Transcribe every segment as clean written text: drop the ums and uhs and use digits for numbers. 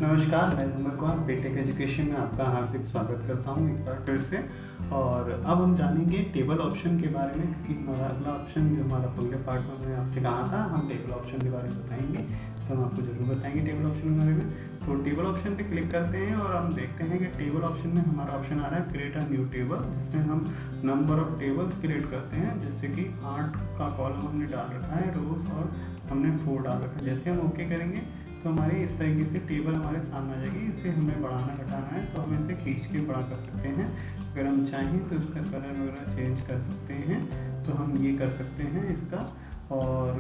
नमस्कार, मैं Umar Kumar BTech education में आपका हार्दिक स्वागत करता हूं एक बार फिर से। और अब हम जानेंगे टेबल ऑप्शन के बारे में, क्योंकि हमारा अगला ऑप्शन जो हमारा पहले पार्ट में मैंने आपसे कहा था हम टेबल ऑप्शन के बारे में बताएंगे, तो हम आपको जरूर बताएंगे टेबल ऑप्शन के बारे में। तो टेबल ऑप्शन पे क्लिक करते हैं और हम देखते हैं कि टेबल ऑप्शन में हमारा ऑप्शन आ रहा है क्रिएट अ न्यू टेबल, जिसमें हम नंबर ऑफ टेबल्स क्रिएट करते हैं। जैसे कि 8 का कॉलम हमने डाल रखा है रोज और हमने 4 डाल रखा है। जैसे हम ओके करेंगे तो हमारे इस तरीके से टेबल हमारे सामने आ जाएगी। इसे हमें बढ़ाना घटाना है तो हम इसे खींच के बड़ा कर सकते हैं। अगर हम चाहें तो इसका कलर वगैरह चेंज कर सकते हैं, तो हम ये कर सकते हैं इसका। और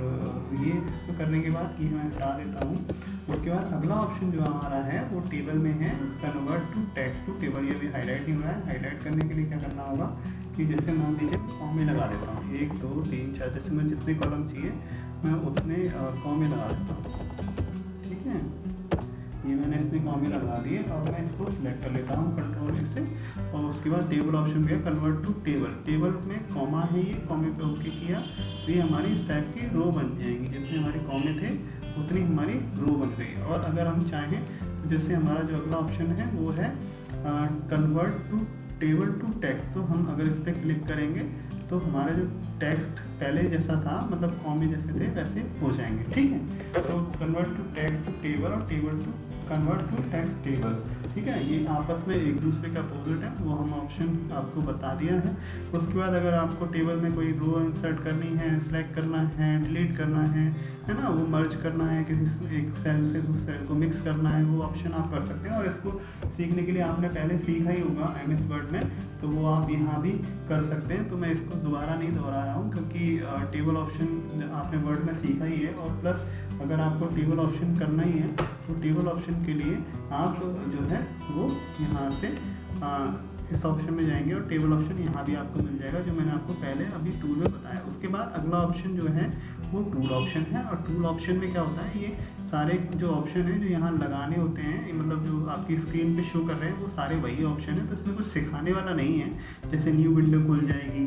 ये इसको करने के बाद ये मैं हटा देता हूँ। उसके बाद अगला ऑप्शन जो हमारा है वो टेबल में है convert to text to table. ये भी हाईलाइट ही हो रहा है। हाईलाइट करने के लिए क्या करना होगा कि जैसे मान लीजिए कॉमे लगा देता हूँ, 1 2 3 4, जैसे मैं जितने कॉलम चाहिए मैं उतने कॉमे लगा देता हूँ। ठीक है, ये मैंने इसमें कॉमे लगा दिए और मैं इसको सिलेक्ट कर लेता हूँ कंट्रोल से। और उसके बाद टेबल ऑप्शन भी है कन्वर्ट टू टेबल। टेबल में कॉमा है, ये कॉमे पे ओके किया तो ये हमारी इस टाइप की रो बन जाएंगी। जितने हमारे कॉमे थे उतनी हमारी रो बन गई। और अगर हम चाहें तो जैसे हमारा जो अगला ऑप्शन है वो है convert to table to text. तो हम अगर इस पर क्लिक करेंगे तो हमारा जो टेक्स्ट पहले जैसा था, मतलब कॉमे जैसे थे वैसे हो जाएंगे। ठीक है, तो convert to text to table और table to convert to text table. ठीक है, ये आपस में एक दूसरे का अपोजिट है, वो हम ऑप्शन आपको बता दिया है। उसके बाद अगर आपको टेबल में कोई रो इंसर्ट करनी है, सेलेक्ट करना है, डिलीट करना है ना, वो मर्ज करना है, किसी एक सेल से दूसरे सेल को मिक्स करना है, वो ऑप्शन आप कर सकते हैं। और इसको सीखने के लिए आपने पहले सीखा ही होगा MS वर्ड में, तो वो आप यहाँ भी कर सकते हैं। तो मैं इसको दोबारा नहीं दोहरा रहा हूँ, क्योंकि टेबल ऑप्शन आपने वर्ड में सीखा ही है। और प्लस अगर आपको टेबल ऑप्शन करना ही है तो टेबल ऑप्शन के लिए आप जो है वो यहाँ से इस ऑप्शन में जाएंगे और टेबल ऑप्शन यहाँ भी आपको मिल जाएगा, जो मैंने आपको पहले अभी टूल में बताया। उसके बाद अगला ऑप्शन जो है वो टूल ऑप्शन है। और टूल ऑप्शन में क्या होता है, ये सारे जो ऑप्शन है जो यहाँ लगाने होते हैं, मतलब जो आपकी स्क्रीन पे शो कर रहे हैं वो सारे वही ऑप्शन है। तो इसमें कुछ सिखाने वाला नहीं है। जैसे न्यू विंडो खुल जाएगी,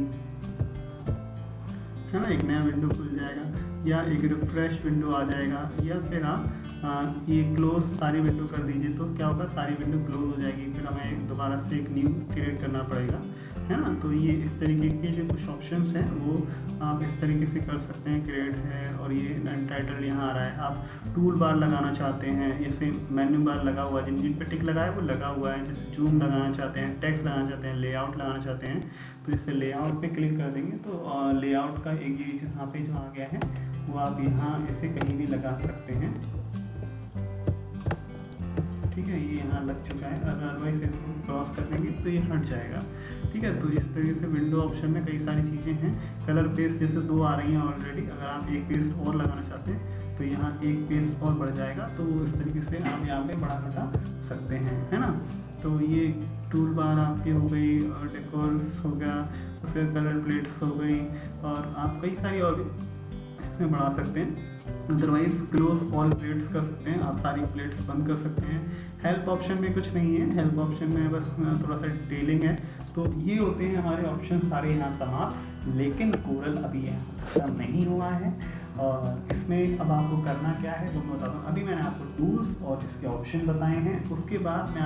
है ना, एक नया विंडो खुल जाएगा, या एक रिफ्रेश विंडो आ जाएगा, या फिर आप ये क्लोज सारी विंडो कर दीजिए तो क्या होगा, सारी विंडो क्लोज हो जाएगी। फिर हमें दोबारा से एक न्यू क्रिएट करना पड़ेगा, है ना। तो ये इस तरीके के जो कुछ ऑप्शंस हैं वो आप इस तरीके से कर सकते हैं। क्रिएट है और ये टाइटल यहाँ आ रहा है। आप टूल बार लगाना चाहते हैं, जैसे मेन्यू बार लगा हुआ है, जिन पे टिक लगा है वो लगा हुआ है। जैसे जूम लगाना चाहते हैं, टेक्स्ट लगाना चाहते हैं, लेआउट लगाना चाहते हैं, तो जैसे लेआउट पे क्लिक कर देंगे तो लेआउट का एक ये यहाँ पे जो आ गया है वो आप यहाँ इसे कहीं भी लगा सकते हैं। ठीक है, ये यहाँ लग चुका है। अदरवाइज इसको क्रॉस कर देंगे तो ये हट जाएगा। ठीक है, तो इस तरीके से विंडो ऑप्शन में कई सारी चीज़ें हैं। कलर पेज जैसे 2 आ रही हैं ऑलरेडी, अगर आप एक पेज और लगाना चाहते हैं तो यहाँ एक पेज और बढ़ जाएगा। तो इस तरीके से आप यहाँ पे बढ़ा घटा सकते हैं, है ना। तो ये टूल बार आपकी हो गई, और डेकोर्स हो गया, उसके कलर प्लेट्स हो गई, और आप कई सारी और भी इसमें बढ़ा सकते हैं। अदरवाइज क्लोज ऑल प्लेट्स कर सकते हैं, आप सारी प्लेट्स बंद कर सकते हैं। हेल्प ऑप्शन में कुछ नहीं है, हेल्प ऑप्शन में बस थोड़ा सा डिटेलिंग है। तो ये होते हैं हमारे ऑप्शन सारे यहाँ समाप्त। लेकिन कोरल अभी यहाँ नहीं हुआ है, और इसमें अब आपको करना क्या है वो मैं बताता हूँ। अभी मैंने आपको टूल्स और इसके ऑप्शन बताए हैं। उसके बाद मैं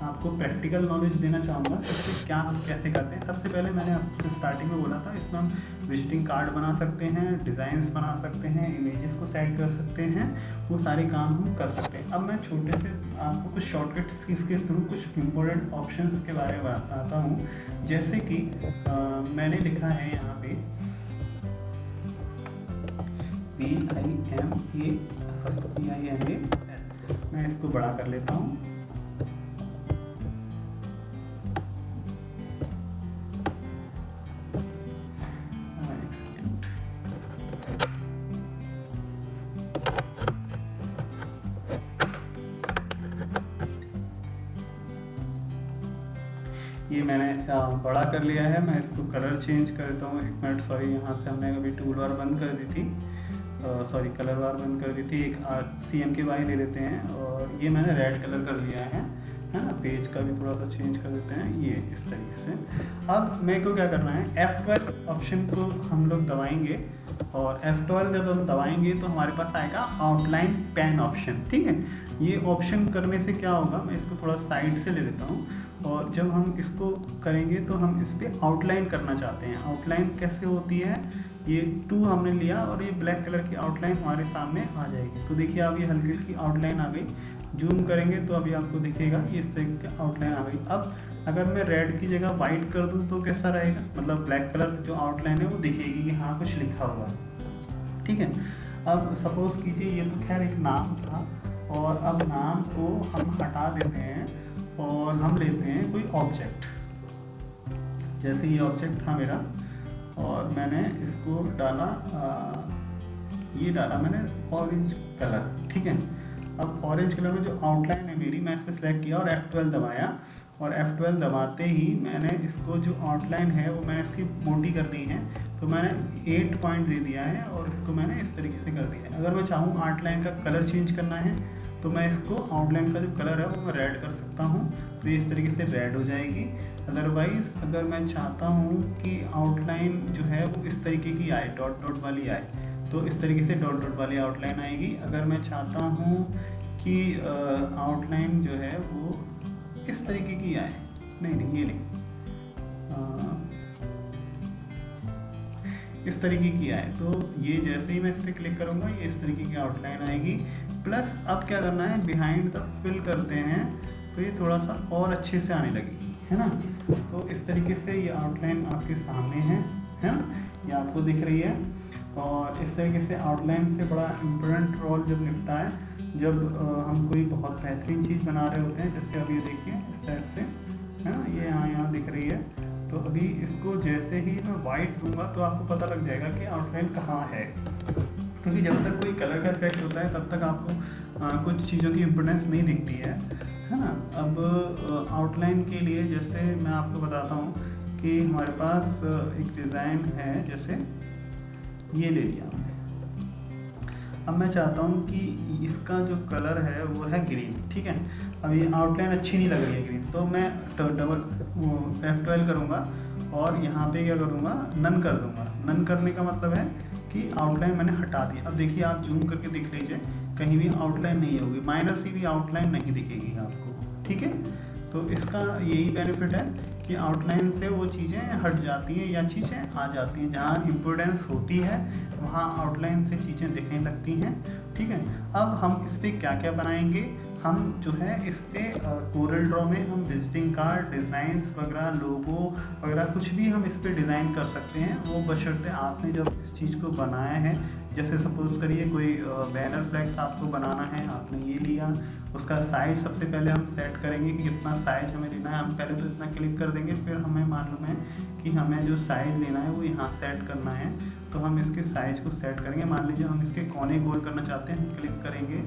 आपको प्रैक्टिकल नॉलेज देना चाहूँगा इससे क्या हम कैसे करते हैं। सबसे पहले मैंने आपको स्टार्टिंग में बोला था, इसमें हम विजिटिंग कार्ड बना सकते हैं, डिज़ाइंस बना सकते हैं, इमेजेस को सेट कर सकते हैं, वो सारे काम हम कर सकते हैं। अब मैं छोटे से आपको कुछ शॉर्टकट्स इसके थ्रू कुछ इंपॉर्टेंट ऑप्शंस के बारे में बताता हूँ। जैसे कि मैंने लिखा है यहाँ पे PIMA, मैं इसको बड़ा कर लेता हूँ। ये मैंने बड़ा कर लिया है। मैं इसको कलर चेंज कर देता हूँ। 1 मिनट, सॉरी, यहाँ से हमने अभी टूल बार बंद कर दी थी, सॉरी कलर बार बंद कर दी थी। एक CMYK ले लेते हैं और ये मैंने रेड कलर कर लिया है ना। पेज का भी थोड़ा सा चेंज कर देते हैं, ये इस तरीके से। अब मेरे को क्या करना है, F12 ऑप्शन को हम लोग दबाएंगे और F12 जब हम दबाएंगे तो हमारे पास आएगा आउटलाइन पेन ऑप्शन। ठीक है, ये ऑप्शन करने से क्या होगा, मैं इसको थोड़ा साइड से ले लेता हूँ, और जब हम इसको करेंगे तो हम इस पर आउटलाइन करना चाहते हैं। आउटलाइन कैसे होती है, ये 2 हमने लिया और ये ब्लैक कलर की आउटलाइन हमारे सामने आ जाएगी। तो देखिए अब ये हल्की की आउटलाइन आ गई, जूम करेंगे तो अभी आपको दिखेगा ये इस तरीके की आउटलाइन आ गई। अब अगर मैं रेड की जगह वाइट कर दूं तो कैसा रहेगा, मतलब ब्लैक कलर जो आउटलाइन है वो दिखेगी कि हाँ कुछ लिखा हुआ है। ठीक है, अब सपोज कीजिए ये तो खैर एक नाम था, और अब नाम को हम हटा देते हैं और हम लेते हैं कोई ऑब्जेक्ट। जैसे ये ऑब्जेक्ट था मेरा और मैंने इसको डाला, ये डाला मैंने ऑरेंज कलर। ठीक है, अब ऑरेंज कलर में जो आउटलाइन है मेरी, मैं इसको सिलेक्ट किया और F12 दबाया, और F12 दबाते ही मैंने इसको जो आउटलाइन है वो मैंने इसकी मोटी कर दी है, तो मैंने 8 पॉइंट दे दिया है और इसको मैंने इस तरीके से कर दिया है। अगर मैं चाहूँ आउटलाइन का कलर चेंज करना है तो मैं इसको आउटलाइन का जो कलर है वो मैं रेड कर सकता हूँ, तो इस तरीके से रेड हो जाएगी। अदरवाइज़ अगर मैं चाहता हूँ कि आउटलाइन जो है वो इस तरीके की आए, डॉट डॉट वाली आए, तो इस तरीके से डॉट डॉट वाली आउटलाइन आएगी। अगर मैं चाहता हूँ कि आउटलाइन जो है वो इस तरीके की आए, नहीं ये नहीं, इस तरीके की आए, तो ये जैसे ही मैं इस पर क्लिक करूँगा ये इस तरीके की आउटलाइन आएगी। प्लस अब क्या करना है, बिहाइंड द फिल करते हैं तो ये थोड़ा सा और अच्छे से आने लगेगी, है ना। तो इस तरीके से ये आउटलाइन आपके सामने है ना, ये आपको दिख रही है। और इस तरीके से आउटलाइन से बड़ा इम्पोर्टेंट रोल जब निभता है, जब हम कोई बहुत बेहतरीन चीज़ बना रहे होते हैं। जैसे अभी देखिए इस साइड से, है ना, ये यहाँ दिख रही है। तो अभी इसको जैसे ही मैं वाइट दूंगा तो आपको पता लग जाएगा कि आउटलाइन कहाँ है, क्योंकि जब तक कोई कलर का इफेक्ट होता है तब तक आपको कुछ चीज़ों की इम्पोर्टेंस नहीं दिखती है ना। अब आउटलाइन के लिए जैसे मैं आपको बताता हूँ कि हमारे पास एक डिज़ाइन है, जैसे ये ले लिया हमने। अब मैं चाहता हूँ कि इसका जो कलर है वो है ग्रीन। ठीक है, अब ये आउटलाइन अच्छी नहीं लग रही है ग्रीन, तो मैं डबल F12 करूँगा और यहाँ पे क्या करूँगा, नन कर दूँगा। नन करने का मतलब है कि आउटलाइन मैंने हटा दी। अब देखिए आप जूम करके देख लीजिए, कहीं भी आउटलाइन नहीं होगी, माइनर सी भी आउटलाइन नहीं दिखेगी आपको। ठीक है, तो इसका यही बेनिफिट है कि आउटलाइन से वो चीज़ें हट जाती हैं या चीज़ें आ जाती हैं। जहाँ इम्पोर्टेंस होती है वहाँ आउटलाइन से चीज़ें दिखने लगती हैं। ठीक है, अब हम इस पर क्या क्या बनाएंगे, हम जो है इस पर कोरल ड्रॉ में हम विजिटिंग कार्ड, डिज़ाइंस वगैरह, लोगो वगैरह कुछ भी हम इस पर डिज़ाइन कर सकते हैं। वो बशर्ते आपने जब इस चीज़ को बनाया है, जैसे सपोज़ करिए कोई बैनर फ्लैक्स आपको बनाना है, आपने ये लिया, उसका साइज़ सबसे पहले हम सेट करेंगे कि कितना साइज़ हमें लेना है। हम पहले तो इतना क्लिक कर देंगे, फिर हमें मालूम है कि हमें जो साइज़ लेना है वो यहाँ सेट करना है, तो हम इसके साइज़ को सेट करेंगे। मान लीजिए हम इसके कोने गोल करना चाहते हैं, हम क्लिक करेंगे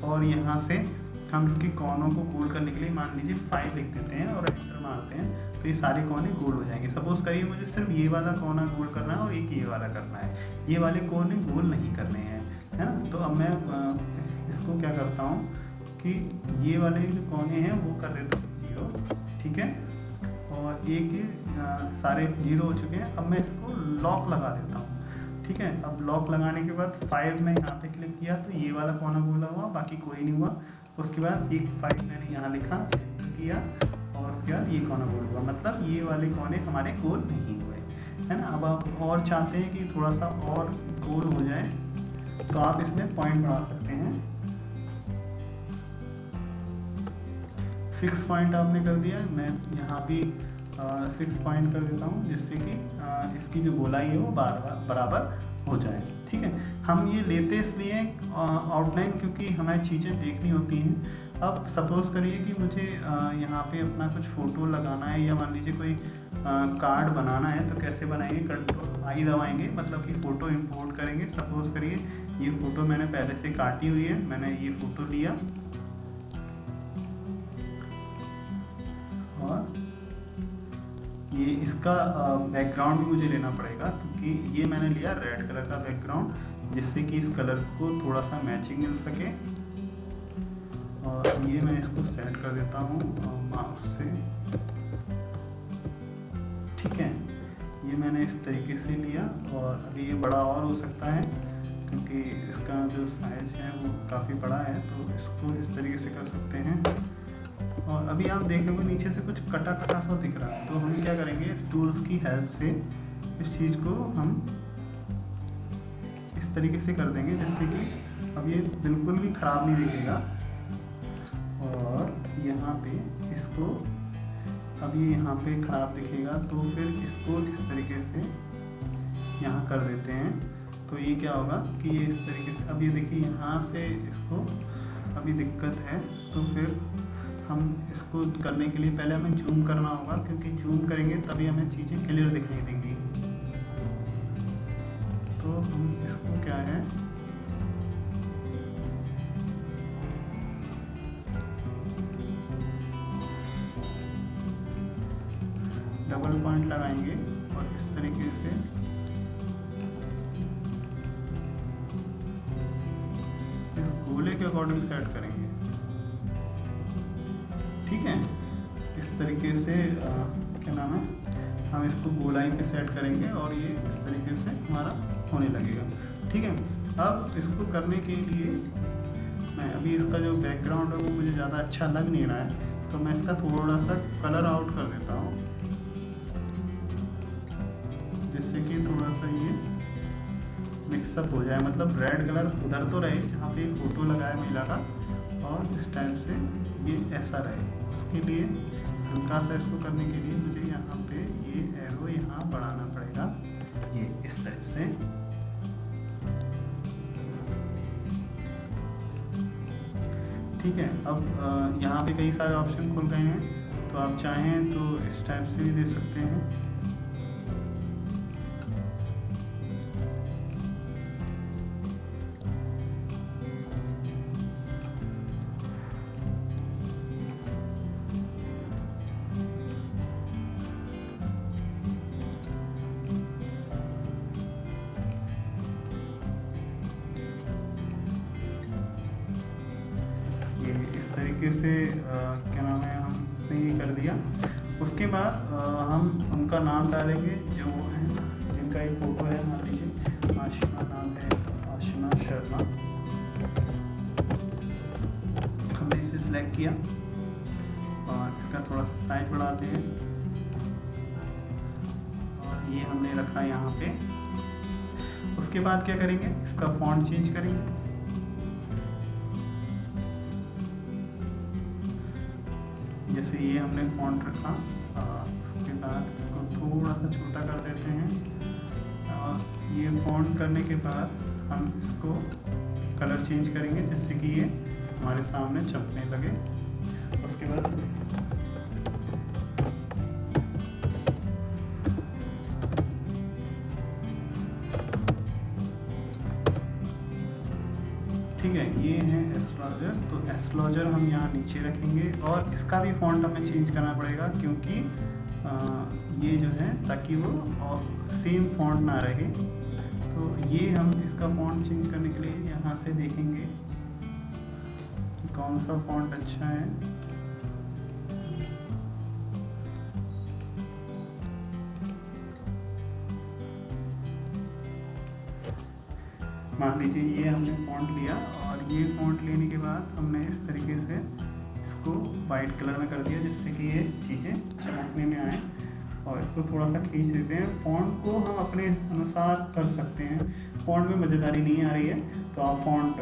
और यहाँ से हम इसके कोनों को गोल करने के लिए मान लीजिए 5 लिख देते हैं और एंटर मारते हैं, तो ये सारे कोने गोल हो जाएंगे। सपोज़ करिए मुझे सिर्फ ये वाला कोना गोल करना है और एक ये वाला करना है, ये वाले कोने गोल नहीं करने हैं, है ना। तो अब मैं इसको क्या करता हूँ कि ये वाले जो कोने हैं वो कर देता हूँ 0। ठीक है, और एक सारे 0 हो चुके हैं। अब मैं इसको लॉक लगा देता हूँ। ठीक है, अब लॉक लगाने के बाद 5 में यहाँ पे क्लिक किया तो ये वाला कोना गोला हुआ, बाकी कोई नहीं हुआ। उसके बाद एक 5 मैंने यहाँ लिखा, किया, और उसके बाद ये कोना गोल हुआ, मतलब ये वाले कोने हमारे गोल नहीं हुए, है ना। अब आप और चाहते हैं कि थोड़ा सा और गोल हो जाए तो आप इसमें पॉइंट बढ़ा सकते हैं। 6 पॉइंट आपने कर दिया, मैं यहाँ भी 6 पॉइंट कर देता हूँ, जिससे कि इसकी जो गोलाई है वो बराबर हो जाए। ठीक है, हम ये लेते इसलिए आउटलाइन क्योंकि हमें चीज़ें देखनी होती हैं। अब सपोज़ करिए कि मुझे यहाँ पे अपना कुछ फ़ोटो लगाना है, या मान लीजिए कोई कार्ड बनाना है, तो कैसे बनाएंगे, Ctrl+I दबाएंगे, मतलब कि फ़ोटो इंपोर्ट करेंगे। सपोज़ करिए ये फ़ोटो मैंने पहले से काटी हुई है, मैंने ये फ़ोटो लिया और ये इसका बैकग्राउंड भी मुझे लेना पड़ेगा, क्योंकि ये मैंने लिया रेड कलर का बैकग्राउंड, जिससे कि इस कलर को थोड़ा सा मैचिंग मिल सके। और ये मैं इसको सेट कर देता हूँ माउस से। ठीक है, ये मैंने इस तरीके से लिया, और अभी ये बड़ा और हो सकता है क्योंकि इसका जो साइज है वो काफ़ी बड़ा है, तो इसको इस तरीके से कर सकते हैं। और अभी आप देखोगे नीचे से कुछ कटा कटा सा दिख रहा है, तो हम क्या करेंगे, इस टूल्स की हेल्प से इस चीज़ को हम इस तरीके से कर देंगे जिससे कि अब ये बिल्कुल भी ख़राब नहीं दिखेगा। और यहाँ पे इसको, अब ये यहाँ पे ख़राब दिखेगा तो फिर इसको इस तरीके से यहाँ कर देते हैं। तो ये क्या होगा कि ये इस तरीके से, अब ये देखिए यहाँ से इसको अभी दिक्कत है, तो फिर हम इसको करने के लिए पहले हमें जूम करना होगा, क्योंकि जूम करेंगे तभी हमें चीज़ें क्लियर दिखाई देंगी। तो हम इसको क्या है, डबल पॉइंट लगाएंगे और इस तरीके से इस गोले के अकॉर्डिंग सेट करेंगे। ठीक है, इस तरीके से क्या नाम है, हम इसको गोलाई पे सेट करेंगे और ये इस तरीके से हमारा होने लगेगा। ठीक है, अब इसको करने के लिए मैं अभी इसका जो बैकग्राउंड है वो मुझे ज़्यादा अच्छा लग नहीं रहा है, तो मैं इसका थोड़ा सा कलर आउट कर देता हूँ, जिससे कि थोड़ा सा ये मिक्सअप हो जाए। मतलब रेड कलर उधर तो रहे जहाँ पे फोटो लगाया महिला का, और इस टाइप से ये ऐसा रहे। उसके लिए हल्का सा इसको करने के लिए मुझे यहाँ पे ये एरो यहाँ बढ़ाना पड़ेगा, ये इस टाइप से। ठीक है, अब यहाँ पे कई सारे ऑप्शन खुल गए हैं, तो आप चाहें तो इस टाइप से भी दे सकते हैं। तरीके से क्या नाम है, हमने ये कर दिया। उसके बाद हम उनका नाम डालेंगे जो है, जिनका एक फ़ोटो है, मान लीजिए आशिमा नाम है, आशिमा शर्मा। हमने इसे सिलेक्ट किया और इसका थोड़ा साइज बढ़ाते हैं और ये हमने रखा यहाँ पे। उसके बाद क्या करेंगे, इसका फॉन्ट चेंज करेंगे। जैसे ये हमने फॉन्ट रखा, उसके बाद इसको थोड़ा सा छोटा कर देते हैं। और ये फॉन्ट करने के बाद हम इसको कलर चेंज करेंगे जिससे कि ये हमारे सामने चमकने लगे। उसके बाद ठीक है, ये है एस्ट्रोलॉजर। तो एस्ट्रोलॉजर हम यहाँ नीचे रखेंगे और इसका भी फॉन्ट हमें चेंज करना पड़ेगा, क्योंकि ये जो है ताकि वो और सेम फॉन्ट ना रहे। तो ये हम इसका फॉन्ट चेंज करने के लिए यहाँ से देखेंगे कि कौन सा फॉन्ट अच्छा है। मान लीजिए ये हमने फॉन्ट लिया और ये फॉन्ट लेने के बाद हमने इस तरीके से इसको वाइट कलर में कर दिया जिससे कि ये चीज़ें चमकने में आए। और इसको थोड़ा सा खींच देते हैं। फॉन्ट को हम अपने अनुसार कर सकते हैं। फॉन्ट में मज़ेदारी नहीं आ रही है तो आप फॉन्ट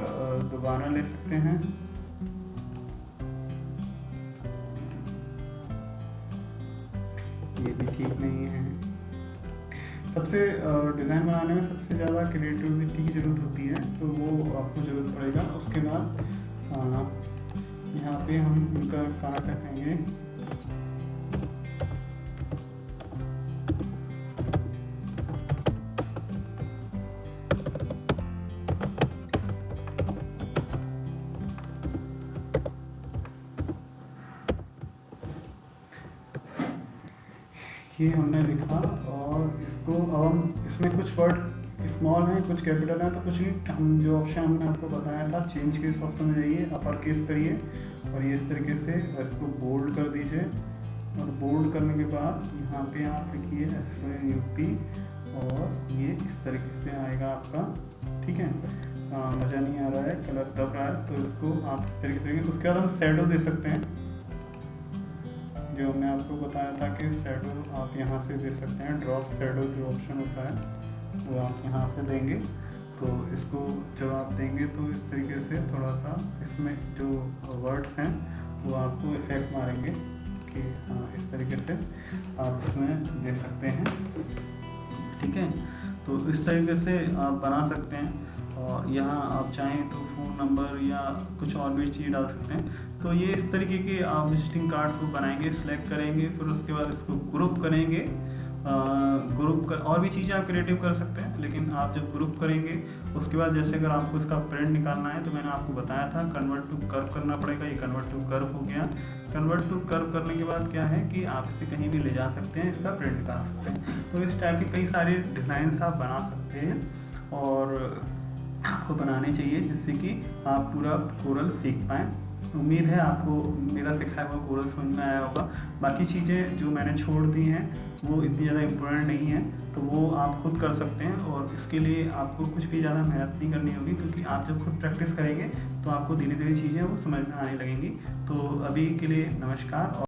दोबारा ले सकते हैं। ये भी ठीक नहीं है। सबसे डिज़ाइन बनाने में सबसे ज़्यादा क्रिएटिविटी की ज़रूरत होती है, तो वो आपको ज़रूरत पड़ेगा। उसके बाद यहाँ पे हम इनका कहाँ रखेंगे, ये हमने लिखा और इसको अब हम इसमें कुछ वर्ड स्मॉल हैं कुछ कैपिटल हैं, तो कुछ नहीं, हम जो ऑप्शन हमने आपको बताया था चेंज केस ऑप्शन में जाइए, अपर केस करिए और ये इस तरीके से इसको बोल्ड कर दीजिए। और बोल्ड करने के बाद यहाँ पे आप लिखिए SON UP और ये इस तरीके से आएगा आपका। ठीक है, मज़ा नहीं आ रहा है, कलर दब रहा है, तो इसको आप इस तरीके से देंगे। उसके बाद हम शैडो दे सकते हैं, जो मैं आपको बताया था कि शैडो आप यहाँ से दे सकते हैं। ड्रॉप शैडो जो ऑप्शन होता है वो आप यहाँ से देंगे। तो इसको जब आप देंगे तो इस तरीके से थोड़ा सा इसमें जो वर्ड्स हैं वो आपको इफेक्ट मारेंगे कि हाँ, इस तरीके से आप इसमें दे सकते हैं। ठीक है, तो इस तरीके से आप बना सकते हैं। और यहाँ आप चाहें तो फ़ोन नंबर या कुछ और भी चीज़ डाल सकते हैं। तो ये इस तरीके के आप विजिटिंग कार्ड को बनाएंगे, सिलेक्ट करेंगे, फिर उसके बाद इसको ग्रुप करेंगे। ग्रुप कर और भी चीज़ें आप क्रिएटिव कर सकते हैं, लेकिन आप जब ग्रुप करेंगे उसके बाद जैसे अगर आपको इसका प्रिंट निकालना है तो मैंने आपको बताया था कन्वर्ट टू कर्व करना पड़ेगा। ये कन्वर्ट टू कर्व हो गया। कन्वर्ट टू कर्व करने के बाद क्या है कि आप इसे कहीं भी ले जा सकते हैं, इसका प्रिंट निकाल सकते हैं। तो इस टाइप के कई सारे डिज़ाइंस आप बना सकते हैं और आपको बनाने चाहिए, जिससे कि आप पूरा कोरल सीख पाएँ। उम्मीद है आपको मेरा सिखाया हुआ कोरल समझ में आया होगा। बाकी चीज़ें जो मैंने छोड़ दी हैं वो इतनी ज़्यादा इम्पोर्टेंट नहीं है, तो वो आप खुद कर सकते हैं और इसके लिए आपको कुछ भी ज़्यादा मेहनत नहीं करनी होगी, क्योंकि आप जब खुद प्रैक्टिस करेंगे तो आपको धीरे धीरे चीज़ें वो समझ में आने लगेंगी। तो अभी के लिए नमस्कार।